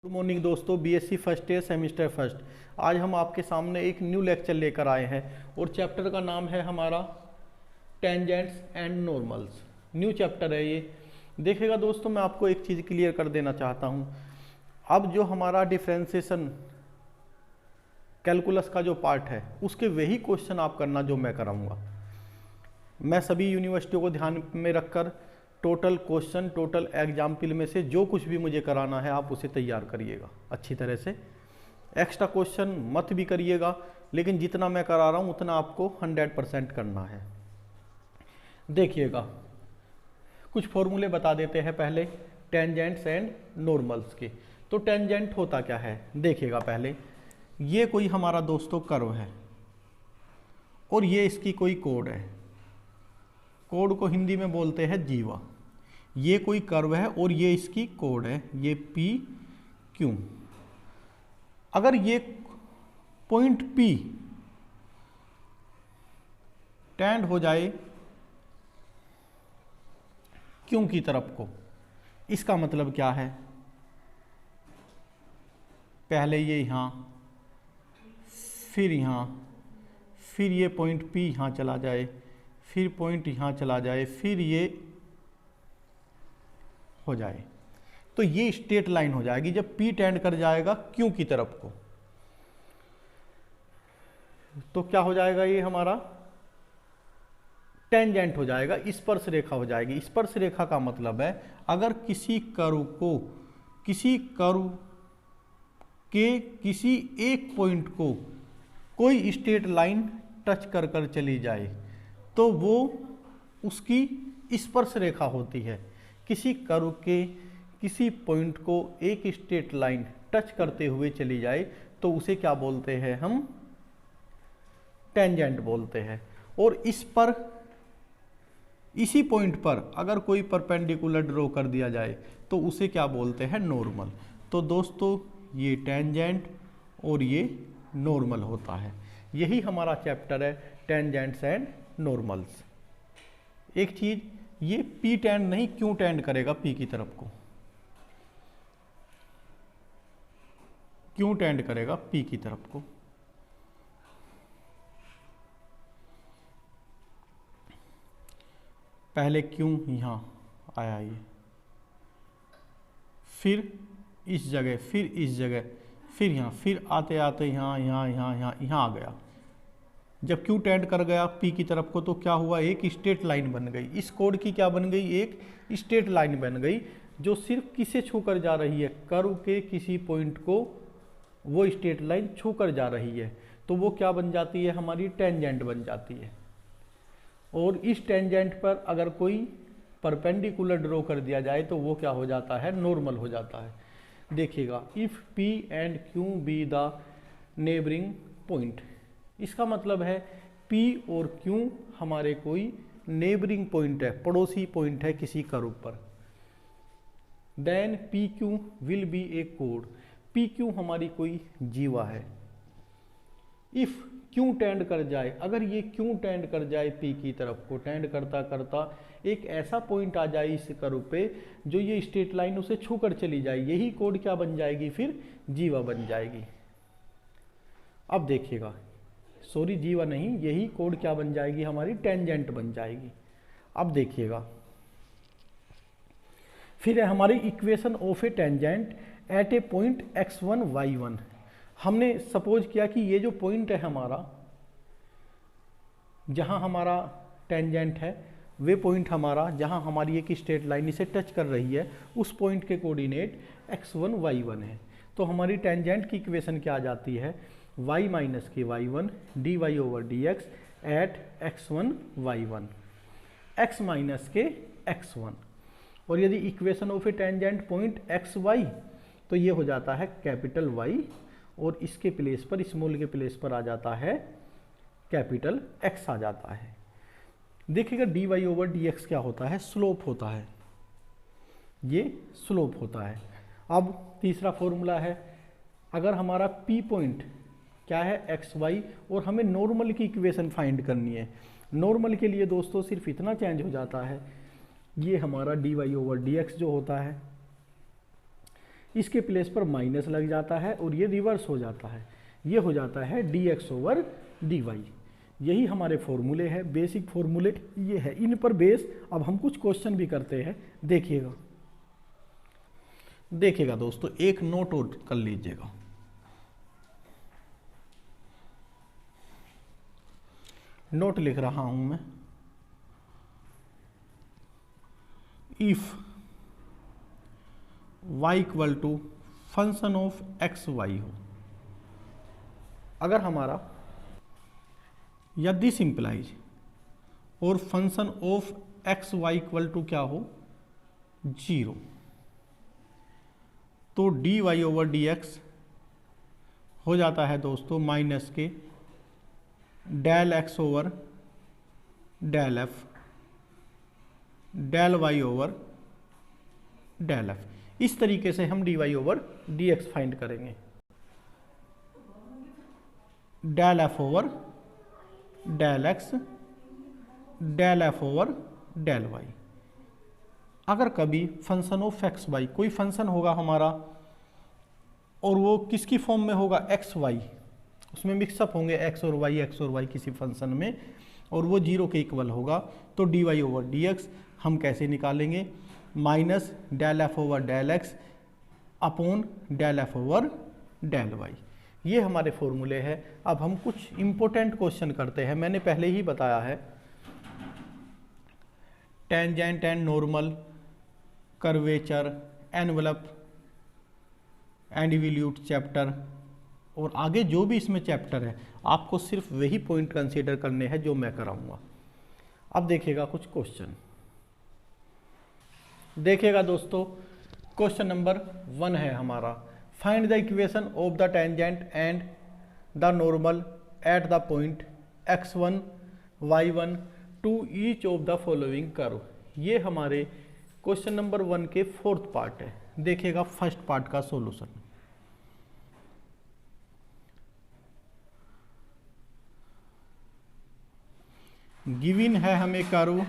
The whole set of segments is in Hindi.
गुड मॉर्निंग दोस्तों, BSc first year semester first. आज हम आपके सामने एक न्यू लेक्चर लेकर आए हैं और चैप्टर का नाम है हमारा tangents and normals. New chapter है ये। देखिएगा दोस्तों, मैं आपको एक चीज़ क्लियर कर देना चाहता हूँ। अब जो हमारा डिफरेंशिएशन कैलकुलस का जो पार्ट है उसके वही क्वेश्चन आप करना जो मैं कराऊँगा। मैं सभी यूनिवर्सिटियों को ध्यान में रखकर टोटल क्वेश्चन, टोटल एग्जाम्पल में से जो कुछ भी मुझे कराना है आप उसे तैयार करिएगा अच्छी तरह से। एक्स्ट्रा क्वेश्चन मत भी करिएगा, लेकिन जितना मैं करा रहा हूँ उतना आपको 100% करना है। देखिएगा, कुछ फॉर्मूले बता देते हैं पहले टेंजेंट्स एंड नॉर्मल्स के। तो टेंजेंट होता क्या है, देखिएगा पहले। ये कोई हमारा दोस्तों कर्व है और ये इसकी कोई कोड है। कोड को हिंदी में बोलते हैं जीवा। ये कोई कर्व है और ये इसकी कोड है, ये पी क्यू। अगर ये पॉइंट पी टेंड हो जाए क्यू की तरफ को, इसका मतलब क्या है, पहले ये यहाँ, फिर यहाँ, फिर ये पॉइंट पी यहाँ चला जाए, फिर पॉइंट यहाँ चला जाए, फिर ये हो जाए, तो ये स्ट्रेट लाइन हो जाएगी जब P टेंड कर जाएगा Q की तरफ को। तो क्या हो जाएगा, ये हमारा टेंजेंट हो जाएगा, स्पर्श रेखा हो जाएगी। स्पर्श रेखा का मतलब है अगर किसी कर्व के किसी एक पॉइंट को कोई स्ट्रेट लाइन टच कर कर चली जाए तो वो उसकी स्पर्श रेखा होती है। किसी कर्व के किसी पॉइंट को एक स्ट्रेट लाइन टच करते हुए चली जाए तो उसे क्या बोलते हैं, हम टेंजेंट बोलते हैं। और इस पर, इसी पॉइंट पर अगर कोई परपेंडिकुलर ड्रॉ कर दिया जाए तो उसे क्या बोलते हैं, नॉर्मल। तो दोस्तों ये टेंजेंट और ये नॉर्मल होता है। यही हमारा चैप्टर है, टेंजेंट्स एंड नॉर्मल्स। एक चीज, ये P टेंड नहीं, क्यों टेंड करेगा P की तरफ को, क्यों टेंड करेगा P की तरफ को। पहले क्यों यहाँ आया ये, फिर इस जगह, फिर इस जगह, फिर यहाँ, फिर आते आते यहाँ यहाँ यहाँ यहाँ यहाँ आ गया। जब क्यू टेंड कर गया P की तरफ को तो क्या हुआ, एक स्ट्रेट लाइन बन गई। इस कोड की क्या बन गई, एक स्ट्रेट लाइन बन गई जो सिर्फ किसे छूकर जा रही है, कर्व के किसी पॉइंट को वो स्ट्रेट लाइन छूकर जा रही है। तो वो क्या बन जाती है, हमारी टेंजेंट बन जाती है। और इस टेंजेंट पर अगर कोई परपेंडिकुलर ड्रॉ कर दिया जाए तो वो क्या हो जाता है, नॉर्मल हो जाता है। देखिएगा, if P and Q be the neighbouring point, इसका मतलब है P और Q हमारे कोई नेबरिंग पॉइंट है, पड़ोसी पॉइंट है किसी कर्व पर। Then PQ will be a कोड। PQ हमारी कोई जीवा है। इफ Q टेंड कर जाए, अगर ये Q टेंड कर जाए P की तरफ को, टेंड करता करता एक ऐसा पॉइंट आ जाए इस कर्व पे जो ये स्ट्रेट लाइन उसे छूकर चली जाए, यही कोड क्या बन जाएगी, फिर जीवा बन जाएगी। अब देखिएगा, सॉरी जीवा नहीं, यही कोड क्या बन जाएगी, हमारी टेंजेंट बन जाएगी। अब देखिएगा, फिर है हमारी equation of a tangent at A point x1 y1। हमने सपोज किया कि ये जो पॉइंट है हमारा, जहां हमारा टेंजेंट है, वे पॉइंट हमारा जहां हमारी एक स्ट्रेट लाइन इसे टच कर रही है, उस पॉइंट के कोऑर्डिनेट x1 y1 है। तो हमारी टेंजेंट की इक्वेशन क्या आ जाती है, y माइनस के y1 dy over dx at x1 y1, x minus के x1। और यदि equation of a tangent point x y, तो ये हो जाता है कैपिटल Y और इसके प्लेस पर, स्मॉल के प्लेस पर आ जाता है कैपिटल X आ जाता है। देखिएगा dy ओवर dx क्या होता है, स्लोप होता है, ये स्लोप होता है। अब तीसरा फॉर्मूला है, अगर हमारा P पॉइंट क्या है, एक्स वाई, और हमें नॉर्मल की इक्वेशन फाइंड करनी है। नॉर्मल के लिए दोस्तों सिर्फ इतना चेंज हो जाता है, ये हमारा dy ओवर dx जो होता है, इसके प्लेस पर माइनस लग जाता है और ये रिवर्स हो जाता है, ये हो जाता है dx ओवर dy। यही हमारे फॉर्मूले हैं, बेसिक फॉर्मूले ये है। इन पर बेस अब हम कुछ क्वेश्चन भी करते हैं, देखिएगा दोस्तों, एक नोट और कर लीजिएगा। नोट लिख रहा हूं मैं, if y equal to function of x Y हो, अगर हमारा या दिस इंप्लाइज और function of x Y equal to क्या हो 0, तो D Y over D x हो जाता है दोस्तों माइनस के del X over del F del Y over del F. इस तरीके से हम D Y over D X find करेंगे। Del F over del X del F over del Y. अगर कभी फंक्शन ऑफ एक्स वाई, कोई फंक्शन होगा हमारा और वो किसकी फॉर्म में होगा एक्स वाई, उसमें मिक्सअप होंगे एक्स और वाई किसी फंक्शन में, और वो 0 के इक्वल होगा, तो D Y over D x हम कैसे निकालेंगे, minus del F over del x upon del F over del y. ये हमारे फॉर्मूले हैं। अब हम कुछ इंपॉर्टेंट क्वेश्चन करते हैं। मैंने पहले ही बताया है tangent and normal, curvature, envelope and evolute chapter, और आगे जो भी इसमें चैप्टर है आपको सिर्फ वही पॉइंट कंसीडर करने हैं जो मैं कराऊंगा। अब देखिएगा कुछ क्वेश्चन, देखिएगा दोस्तों, क्वेश्चन नंबर 1 है हमारा, find the equation of the tangent and the normal at the point x1 y1 to each of the following curve. ये हमारे क्वेश्चन नंबर 1 के 4th पार्ट है। देखिएगा फर्स्ट पार्ट का सॉल्यूशन। गिवन है हमें curve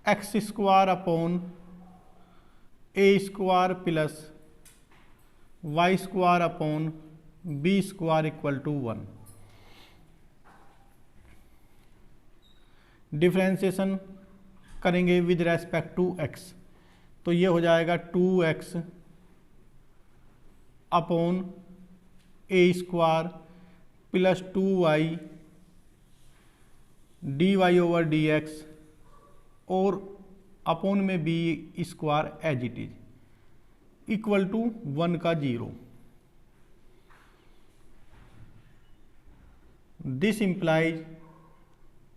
X square upon A square plus Y square upon B square equal to 1। Differentiation करेंगे विद रेस्पेक्ट टू एक्स, तो ये हो जाएगा 2x अपॉन ए square plus 2y D Y over D X, और अपॉन में B square as it is equal to 1 का 0। This implies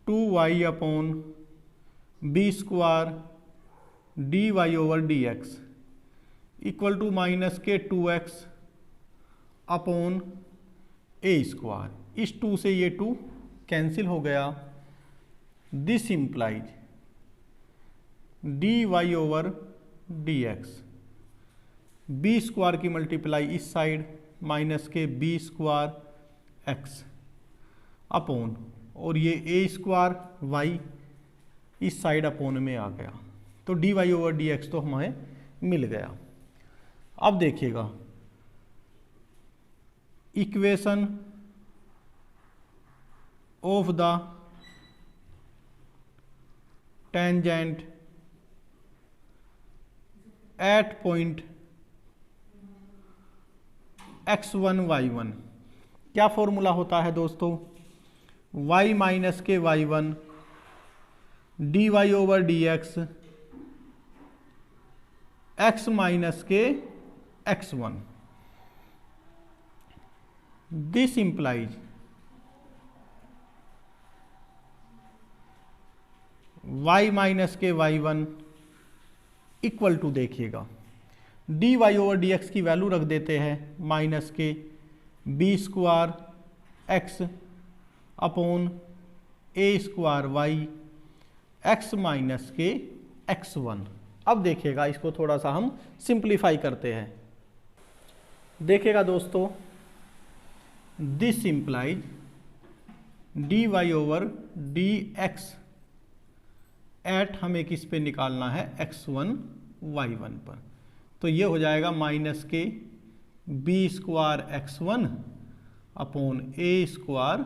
2y upon B square D Y over D x equal to minus के 2x अपॉन ए स्क्वायर। इस 2 से ये 2 कैंसिल हो गया। This implies d Y over D x, b square की मल्टीप्लाई इस साइड माइनस के बी स्क्वायर एक्स अपॉन, और ये ए स्क्वायर वाई इस साइड अपॉन में आ गया, तो D Y over D x तो हमें मिल गया। अब देखिएगा equation of the tangent at point x1 y1। क्या फॉर्मूला होता है दोस्तों, y माइनस के y1 d Y over D x x minus के x1। This implies y minus के y1 इक्वल टू, देखिएगा d Y over D x की वैल्यू रख देते हैं माइनस के बी स्क्वायर एक्स अपॉन ए स्क्वायर वाई एक्स माइनस के x1। अब देखिएगा इसको थोड़ा सा हम सिंप्लीफाई करते हैं। देखिएगा दोस्तों, this implies d Y over D x at हमें किस पे निकालना है x1 y1 पर, तो ये हो जाएगा माइनस के बी स्क्वायर x1 अपॉन ए स्क्वायर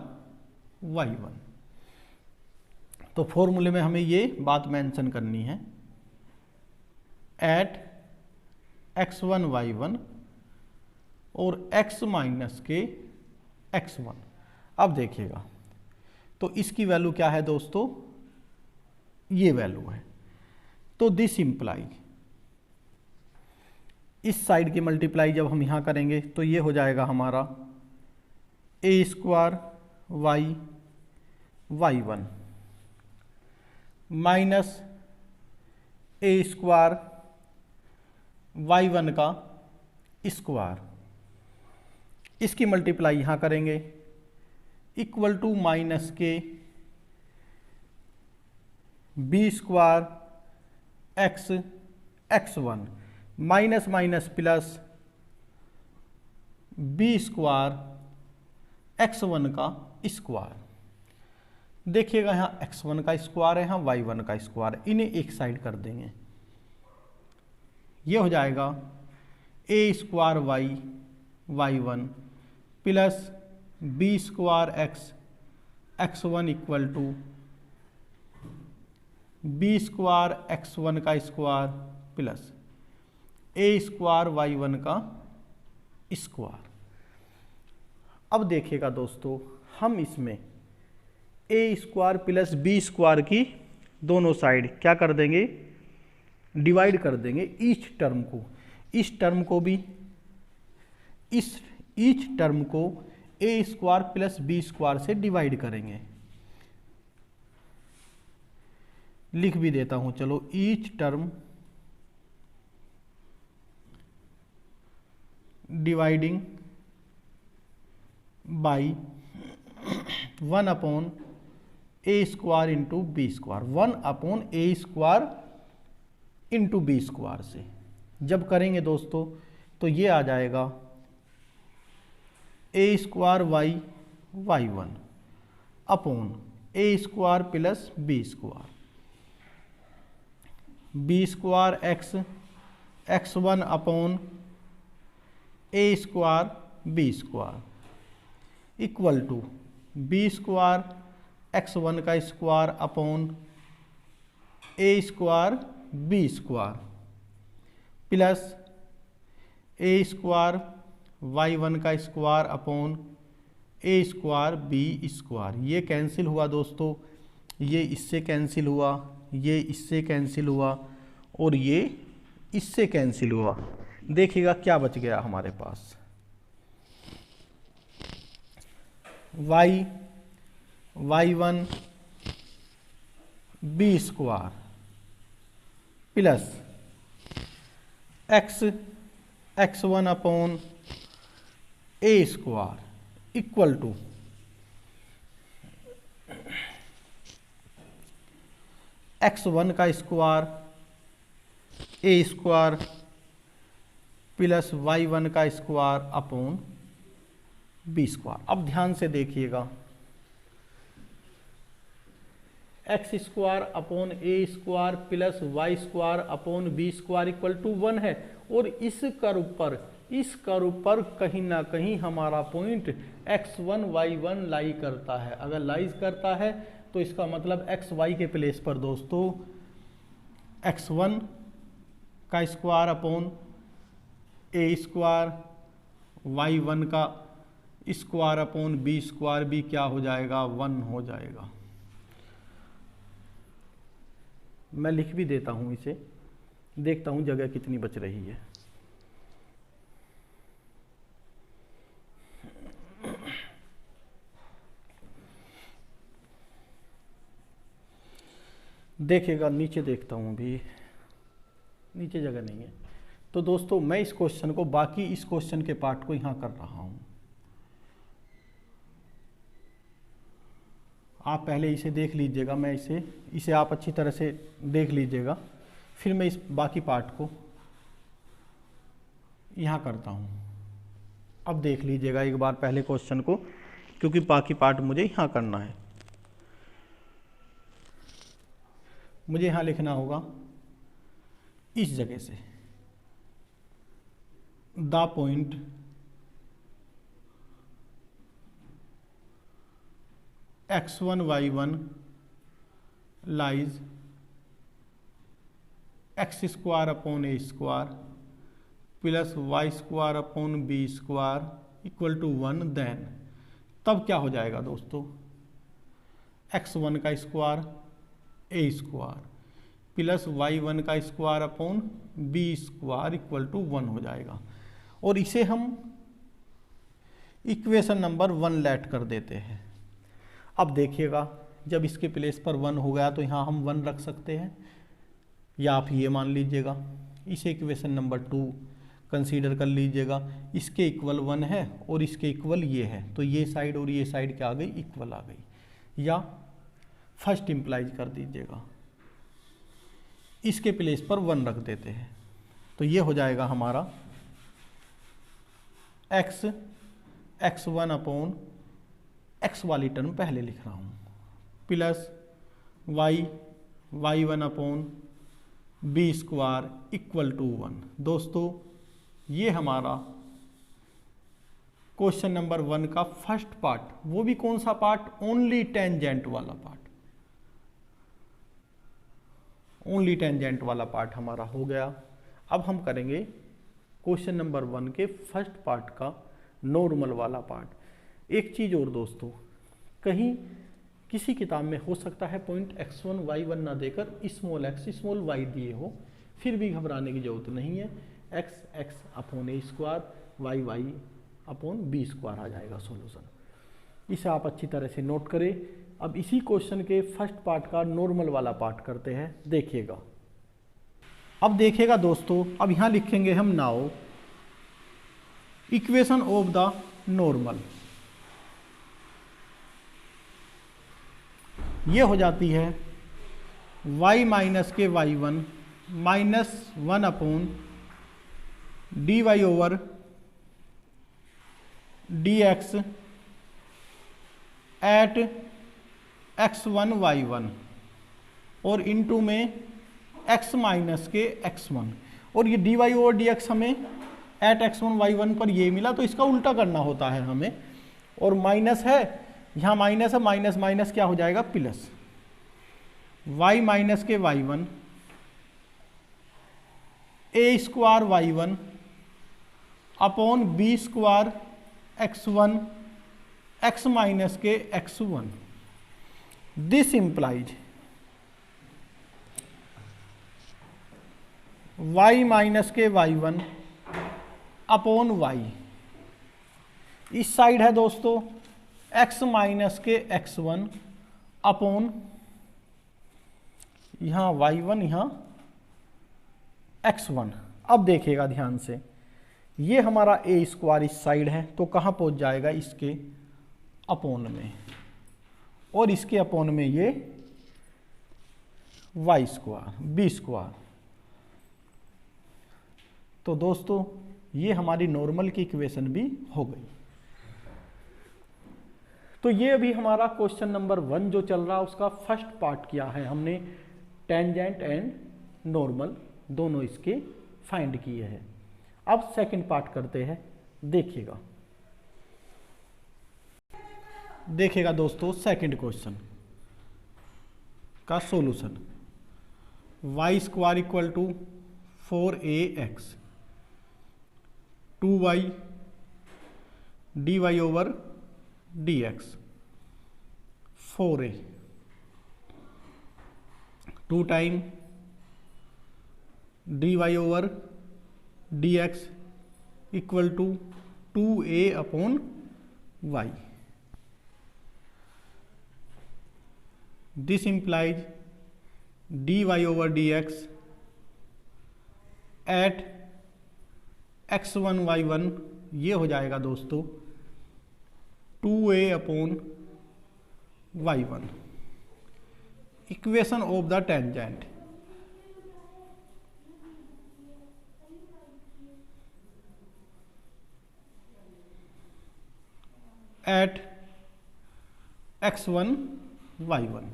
y1। तो फॉर्मूले में हमें ये बात मेंशन करनी है, एट x1 y1 और x माइनस के x1। अब देखिएगा तो इसकी वैल्यू क्या है दोस्तों, ये वैल्यू है। तो दिस इंप्लाई, इस साइड की मल्टीप्लाई जब हम यहां करेंगे तो ये हो जाएगा हमारा a square y y1 minus a square y1 का स्क्वायर, इसकी मल्टीप्लाई यहां करेंगे इक्वल टू माइनस के b square x1 minus minus plus B square x1 का स्क्वायर। देखिएगा यहाँ x1 का स्क्वायर है, यहाँ y1 का स्क्वायर, इन्हें एक साइड कर देंगे। ये हो जाएगा A square y1 plus B square x1 equal to B square x1 का स्क्वायर प्लस ए स्क्वायर y1 का स्क्वायर। अब देखिएगा दोस्तों, हम इसमें ए स्क्वायर प्लस बी स्क्वायर की दोनों साइड क्या कर देंगे, डिवाइड कर देंगे ईच टर्म को। इस टर्म को भी ईच टर्म को A square plus B square से डिवाइड करेंगे। लिख भी देता हूं, चलो, each term dividing by 1 upon A square into B square, 1 upon A square into B square से जब करेंगे दोस्तों तो ये आ जाएगा A square y1 upon A square plus B square, B square x1 upon A square B square equal to B square x1 का स्क्वायर अपॉन ए स्क्वायर बी स्क्वायर प्लस ए स्क्वायर y1 का स्क्वायर अपॉन ए स्क्वायर बी स्क्वायर। ये कैंसिल हुआ दोस्तों, ये इससे कैंसिल हुआ, ये इससे कैंसिल हुआ और ये इससे कैंसिल हुआ। देखिएगा क्या बच गया हमारे पास, y1 b square plus x1 upon A square equal to x1 का स्क्वायर ए स्क्वायर प्लस y1 का स्क्वायर अपॉन बी स्क्वायर। अब ध्यान से देखिएगा, x square upon A square plus Y square upon B square equal to 1 है और इस कर्व पर कहीं ना कहीं हमारा पॉइंट x1 y1 लाई करता है। अगर लाई करता है तो इसका मतलब एक्स वाई के प्लेस पर दोस्तों x1 का स्क्वायर अपॉन ए स्क्वायर y1 का स्क्वायर अपॉन बी स्क्वायर भी क्या हो जाएगा, 1 हो जाएगा। मैं लिख भी देता हूं इसे, देखता हूं जगह कितनी बच रही है। देखिएगा नीचे देखता हूं, भी नीचे जगह नहीं है। तो दोस्तों मैं इस क्वेश्चन को, बाकी इस क्वेश्चन के पार्ट को यहां कर रहा हूं। आप पहले इसे देख लीजिएगा, मैं इसे आप अच्छी तरह से देख लीजिएगा, फिर मैं इस बाकी पार्ट को यहाँ करता हूँ। अब देख लीजिएगा एक बार पहले क्वेश्चन को, क्योंकि बाकी पार्ट मुझे यहाँ करना है। मुझे यहाँ लिखना होगा इस जगह से, the point x1 y1 lies x square upon A square plus Y square upon B square equal to 1, then तब क्या हो जाएगा दोस्तों, x1 का स्क्वायर ए स्क्वायर प्लस y1 का square upon B square equal to 1 हो जाएगा। और इसे हम इक्वेशन नंबर 1 लेट कर देते हैं। अब देखिएगा, जब इसके प्लेस पर 1 हो गया तो यहाँ हम 1 रख सकते हैं, या आप ये मान लीजिएगा। इसे इक्वेशन नंबर 2 कंसीडर कर लीजिएगा। इसके इक्वल 1 है और इसके इक्वल ये है, तो ये साइड और ये साइड क्या आ गई, इक्वल आ गई। या फर्स्ट इम्प्लाइज कर दीजिएगा, इसके प्लेस पर 1 रख देते हैं, तो ये हो जाएगा हमारा x1 अपॉन x वाली टर्म पहले लिख रहा हूँ, plus y1 upon B square equal to 1। दोस्तों ये हमारा क्वेश्चन नंबर 1 का फर्स्ट पार्ट, वो भी कौन सा पार्ट, ओनली टेंजेंट वाला पार्ट, ओनली टेंजेंट वाला पार्ट हमारा हो गया। अब हम करेंगे क्वेश्चन नंबर 1 के फर्स्ट पार्ट का नॉर्मल वाला पार्ट। एक चीज़ और दोस्तों, कहीं किसी किताब में हो सकता है पॉइंट x1 y1 ना देकर स्मॉल x स्मॉल y दिए हो, फिर भी घबराने की जरूरत नहीं है। x अपॉन ए square y upon B square आ जाएगा सॉल्यूशन। इसे आप अच्छी तरह से नोट करें। अब इसी क्वेश्चन के फर्स्ट पार्ट का नॉर्मल वाला पार्ट करते हैं, देखिएगा। अब देखिएगा दोस्तों, अब यहाँ लिखेंगे हम now equation of the normal. ये हो जाती है y माइनस के y1 minus 1 upon dy over dx at x1 y1 और इनटू में x माइनस के x1, और ये dy ओवर dx हमें एट x1 y1 पर ये मिला, तो इसका उल्टा करना होता है हमें। और माइनस है, यहाँ माइनस है, माइनस माइनस क्या हो जाएगा, प्लस y माइनस के y1 a square y1 upon B square x1 x minus के x1। This implies y minus के y1 अपॉन y, इस साइड है दोस्तों x माइनस के x1 अपॉन यहाँ y1 यहाँ x1। अब देखिएगा ध्यान से, ये हमारा ए स्क्वायर इस साइड है, तो कहाँ पहुँच जाएगा, इसके अपोन में, और इसके अपोन में ये वाई स्क्वायर बी स्क्वायर। तो दोस्तों ये हमारी नॉर्मल की इक्वेशन भी हो गई। तो ये अभी हमारा क्वेश्चन नंबर 1 जो चल रहा है उसका फर्स्ट पार्ट किया है हमने, टेंजेंट एंड नॉर्मल दोनों इसके फाइंड किए हैं। अब सेकंड पार्ट करते हैं, देखिएगा। देखिएगा दोस्तों सेकंड क्वेश्चन का solution, y square equal to 4ax 2y dy over dx 4a 2 time dy over dx equal to 2a upon y। This implies dy over dx at x1 y1, ये हो जाएगा दोस्तों 2a अपॉन y1। Equation of the tangent, at x1 y1,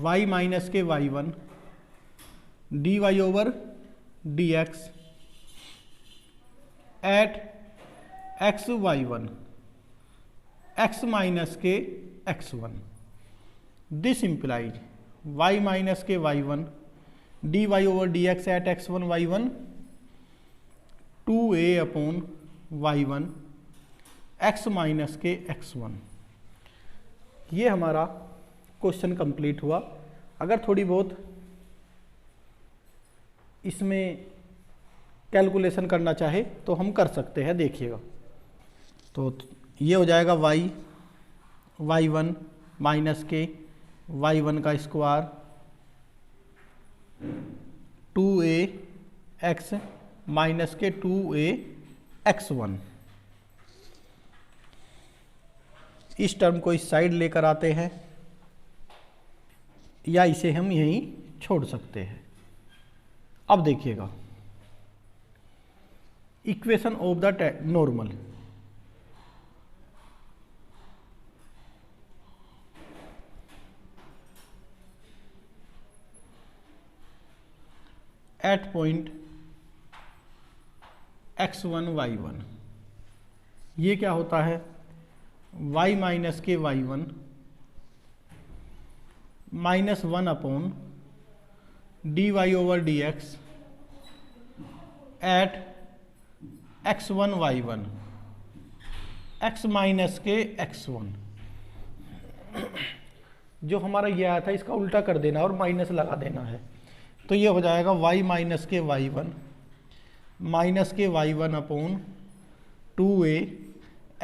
y minus के y1 dy over dx at x y one, x minus के x one. This implies y minus के y one d Y over D x at x one y one 2a upon y one x minus के एक्स वन। ये हमारा क्वेश्चन कंप्लीट हुआ। अगर थोड़ी बहुत इसमें कैलकुलेशन करना चाहे तो हम कर सकते हैं, देखिएगा। तो ये हो जाएगा वाई वन माइनस के वाई वन का स्क्वायर 2a एक्स माइनस के 2a एक्स वन। इस टर्म को इस साइड लेकर आते हैं या इसे हम यहीं छोड़ सकते हैं। अब देखिएगा equation of the normal. At point x1 y1, ये क्या होता है y माइनस के y1 minus 1 upon d Y over D x at x1 y1 x minus के x1। जो हमारा ये आया था इसका उल्टा कर देना और माइनस लगा देना है। तो ये हो जाएगा y माइनस के y1 माइनस के y1 upon 2a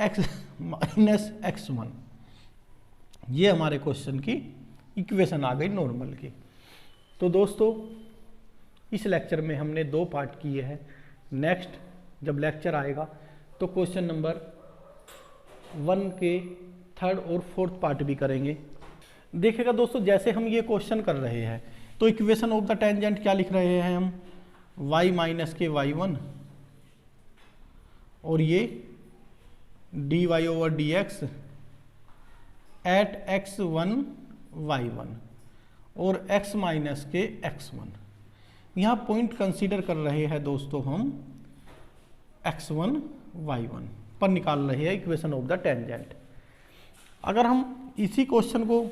x minus x1। ये हमारे क्वेश्चन की इक्वेशन आ गई नॉर्मल की। तो दोस्तों इस लेक्चर में हमने 2 पार्ट किए हैं। नेक्स्ट जब लेक्चर आएगा तो क्वेश्चन नंबर 1 के 3rd और 4th पार्ट भी करेंगे। देखिएगा दोस्तों, जैसे हम ये क्वेश्चन कर रहे हैं तो इक्वेशन ऑफ द टेंजेंट क्या लिख रहे हैं हम, y माइनस के y1 और ये d Y over D x at x1 y1 और x माइनस के x1। यहाँ पॉइंट कंसीडर कर रहे हैं दोस्तों हम x1 y1 पर निकाल रहे हैं इक्वेशन ऑफ द टेंजेंट। अगर हम इसी क्वेश्चन को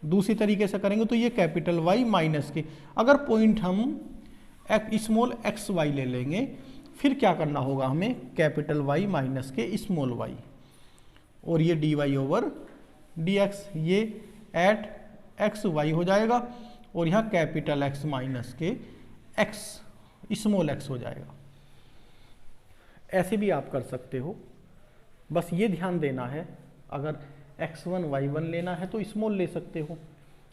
दूसरी तरीके से करेंगे तो ये कैपिटल Y माइनस के, अगर पॉइंट हम स्मॉल एक्स वाई ले लेंगे फिर क्या करना होगा हमें, कैपिटल Y माइनस के स्मॉल y और ये d Y over D x, ये एट एक्स वाई हो जाएगा और यहाँ कैपिटल X माइनस के x स्मॉल x हो जाएगा। ऐसे भी आप कर सकते हो, बस ये ध्यान देना है अगर x1 y1 लेना है तो स्मॉल ले सकते हो,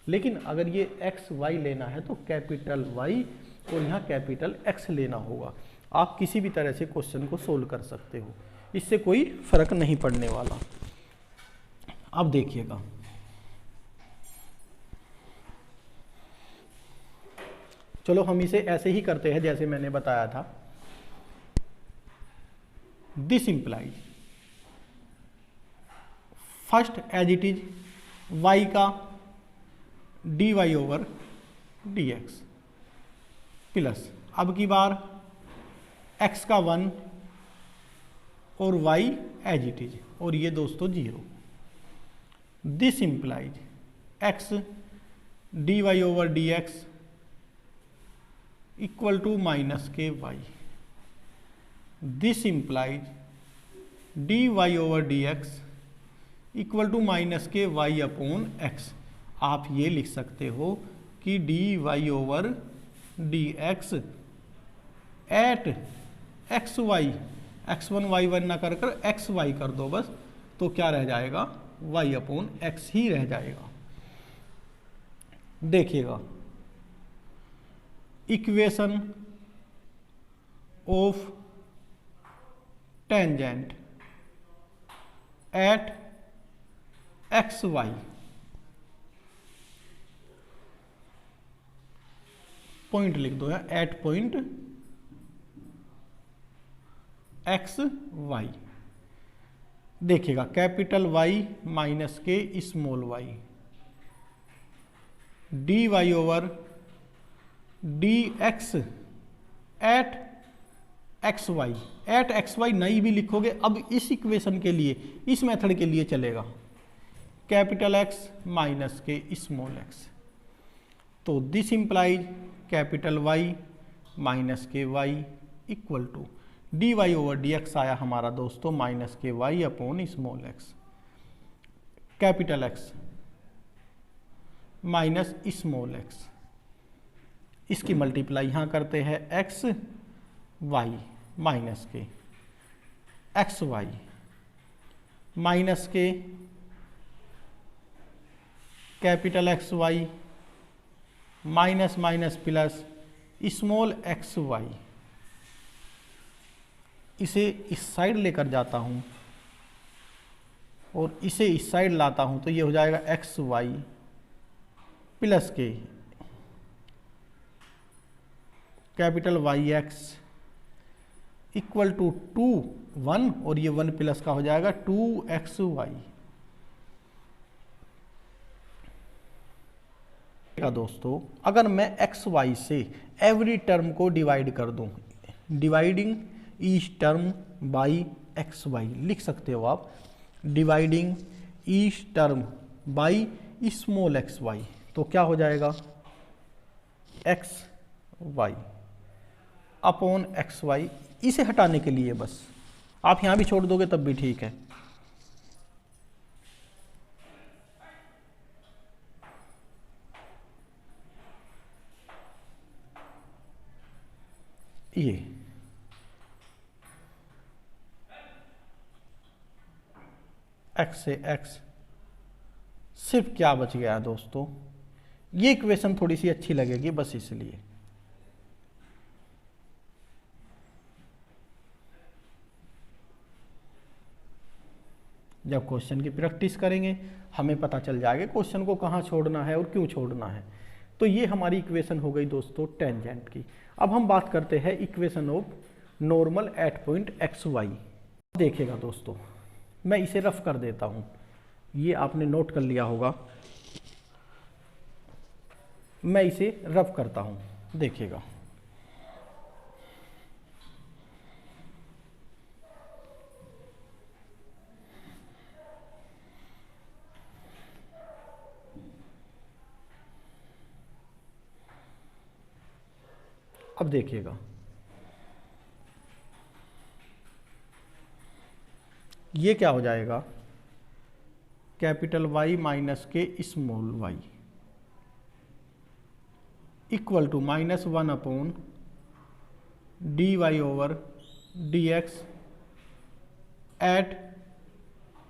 लेकिन अगर ये x y लेना है तो कैपिटल Y और यहाँ कैपिटल X लेना होगा। आप किसी भी तरह से क्वेश्चन को सोल्व कर सकते हो, इससे कोई फर्क नहीं पड़ने वाला। अब देखिएगा चलो हम इसे ऐसे ही करते हैं जैसे मैंने बताया था। This implies first as it is y का d Y over D x plus अब की बार x का 1 और y एज इट इज और ये दोस्तों 0। This implies x d Y over D x equal to minus के y। This implies d Y over D x equal to minus के y अपॉन x। आप ये लिख सकते हो कि d Y over D x at x y, x1 y1 ना कर कर एक्स वाई कर दो बस, तो क्या रह जाएगा, y अपॉन x ही रह जाएगा। देखिएगा equation of tangent at x y, point लिख दो है एट पॉइंट एक्स वाई। देखिएगा कैपिटल Y माइनस के small y, d Y over D x at x y, at x y नहीं भी लिखोगे, अब इस इक्वेशन के लिए, इस मेथड के लिए चलेगा, कैपिटल एक्स माइनस के स्मॉल एक्स। तो this implies capital y minus के y equal to d Y over D x आया हमारा दोस्तों माइनस के y upon small x, capital x minus small x, इसकी मल्टीप्लाई यहाँ करते हैं एक्स वाई माइनस के एक्स वाई माइनस के capital x y minus minus plus small x y. इसे इस साइड लेकर जाता हूँ और इसे इस साइड लाता हूँ तो ये हो जाएगा एक्स वाई प्लस के capital y x equal to 2 1 और ये 1 प्लस का हो जाएगा 2x वाई। दोस्तों अगर मैं एक्स वाई से एवरी टर्म को डिवाइड कर दूं, dividing each term by x y लिख सकते हो आप, dividing each term by small x y, तो क्या हो जाएगा x y upon x y. इसे हटाने के लिए बस आप यहां भी छोड़ दोगे तब भी ठीक है, ये एक्स से एक्स, सिर्फ क्या बच गया दोस्तों, ये इक्वेशन थोड़ी सी अच्छी लगेगी बस इसलिए। जब क्वेश्चन की प्रैक्टिस करेंगे हमें पता चल जाएगा क्वेश्चन को कहाँ छोड़ना है और क्यों छोड़ना है। तो ये हमारी इक्वेशन हो गई दोस्तों टेंजेंट की। अब हम बात करते हैं equation of normal at point x y. देखिएगा दोस्तों मैं इसे रफ कर देता हूँ, ये आपने नोट कर लिया होगा, मैं इसे रफ करता हूँ, देखिएगा। अब देखिएगा ये क्या हो जाएगा, कैपिटल वाई माइनस के small y equal to -1 upon d Y over D x at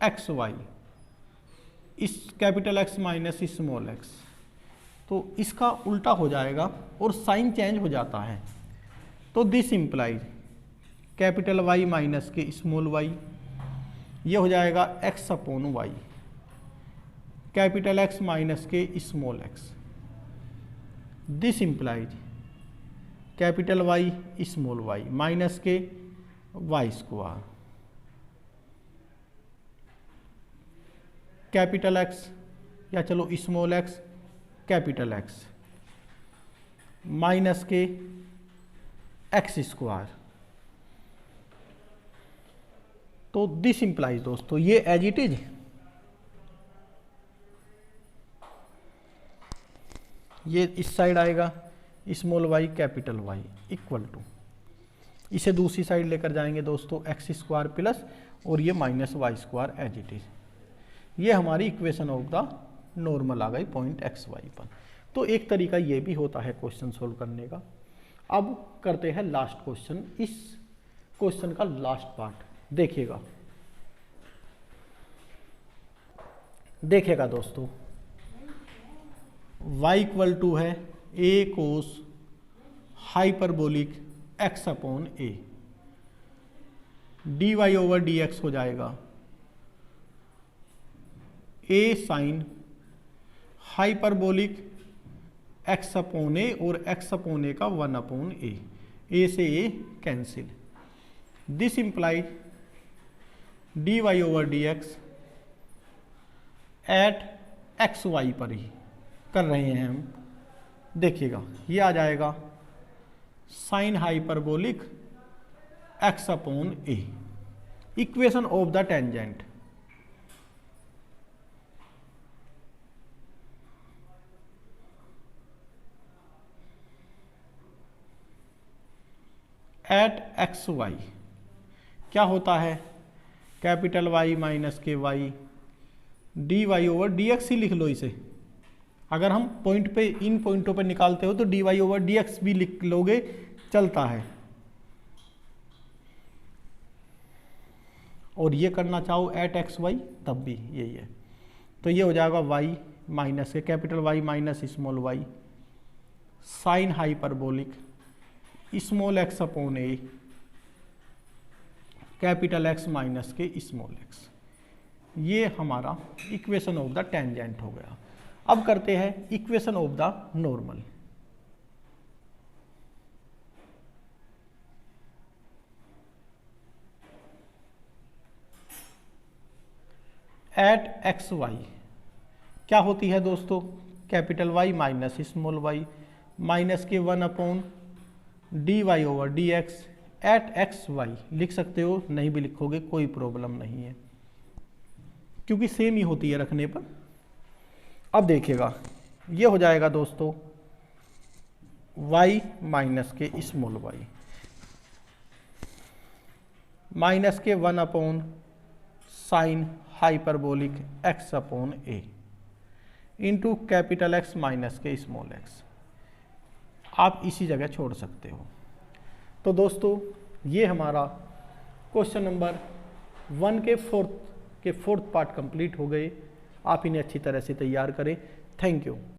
x y, इस capital x minus small x, तो इसका उल्टा हो जाएगा और साइन चेंज हो जाता है। तो this implies capital y minus के स्मॉल वाई, ये हो जाएगा x upon y, capital x minus के small x. This implies capital y small y minus के वाई स्क्वायर, कैपिटल एक्स या चलो small x capital x minus के एक्स स्क्वायर। तो दिस इंप्लाइज दोस्तों ये एज इट इज, ये इस साइड आएगा small y capital y equal to, इसे दूसरी साइड लेकर जाएंगे दोस्तों एक्स स्क्वायर प्लस और ये minus y square as it is. ये हमारी इक्वेशन ऑफ द नॉर्मल आ गई पॉइंट एक्स वाई पर। तो एक तरीका ये भी होता है क्वेश्चन सोल्व करने का। अब करते हैं लास्ट क्वेश्चन, इस क्वेश्चन का लास्ट पार्ट देखिएगा। देखिएगा दोस्तों y इक्वल टू है a cos hyperbolic x upon a, d Y over D x हो जाएगा a sine hyperbolic x upon a और x अपॉन a का 1 अपॉन a से a cancel. This implies d Y over D x at x y पर ही कर रहे हैं हम। देखिएगा ये आ जाएगा sine hyperbolic x upon a, equation of the tangent. At x y क्या होता है, कैपिटल वाई माइनस के y d Y over D x ही लिख लो इसे। अगर हम पॉइंट पे इन पॉइंटों पे निकालते हो तो D Y over D x भी लिख लोगे, चलता है। और ये करना चाहो एट एक्स वाई तब भी यही है। तो ये हो जाएगा वाई माइनस के capital y minus small y sine hyperbolic small x upon a capital x minus के स्मॉल एक्स। ये हमारा इक्वेशन ऑफ द टेंजेंट हो गया। अब करते हैं equation of the normal. At x y क्या होती है दोस्तों, capital y minus small y minus के 1 upon d Y over D x at x y लिख सकते हो, नहीं भी लिखोगे कोई प्रॉब्लम नहीं है क्योंकि सेम ही होती है रखने पर। अब देखिएगा ये हो जाएगा दोस्तों y माइनस के स्मॉल y माइनस के 1 upon sine hyperbolic x upon a into capital X minus के स्मॉल x। आप इसी जगह छोड़ सकते हो। तो दोस्तों ये हमारा क्वेश्चन नंबर 1 के फोर्थ पार्ट कंप्लीट हो गए। आप इन्हें अच्छी तरह से तैयार करें। Thank you.